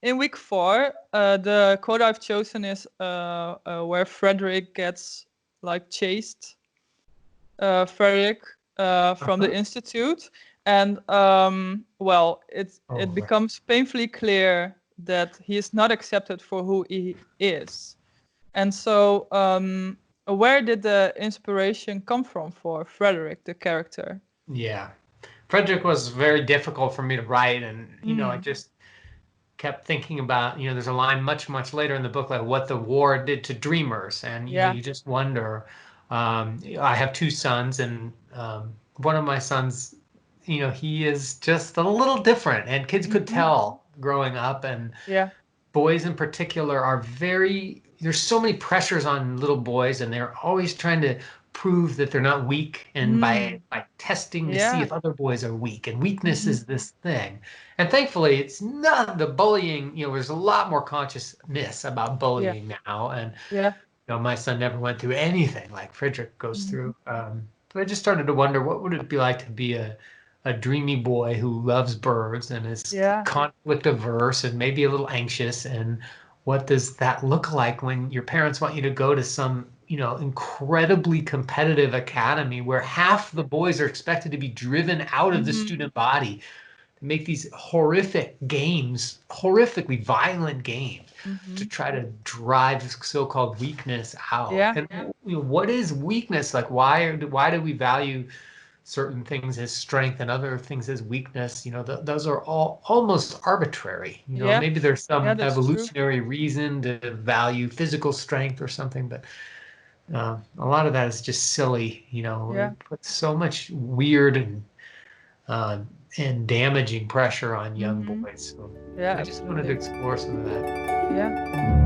In week 4, the quote I've chosen is where Frederick gets like chased. Frederick from the institute, and well, it becomes painfully clear that he is not accepted for who he is. And so, where did the inspiration come from for Frederick, the character? Yeah, Frederick was very difficult for me to write, and I just kept thinking about, there's a line much later in the book, like what the war did to dreamers, and you just wonder. I have 2 sons, and one of my sons, he is just a little different, and kids could tell growing up, and boys in particular are there's so many pressures on little boys, and they're always trying to prove that they're not weak, and by testing to see if other boys are weak, and weakness is this thing. And thankfully it's not the bullying, there's a lot more consciousness about bullying now, and my son never went through anything like Frederick goes through. But I just started to wonder, what would it be like to be a dreamy boy who loves birds and is conflict averse and maybe a little anxious, and what does that look like when your parents want you to go to some incredibly competitive academy where half the boys are expected to be driven out of the student body to make these horrific games, horrifically violent games, to try to drive so-called weakness out. And what is weakness? Like, why do we value certain things as strength and other things as weakness? Those are all almost arbitrary. Maybe there's some evolutionary reason to value physical strength or something, but a lot of that is just silly. We put so much weird and damaging pressure on young boys. So I just wanted to explore some of that. Yeah.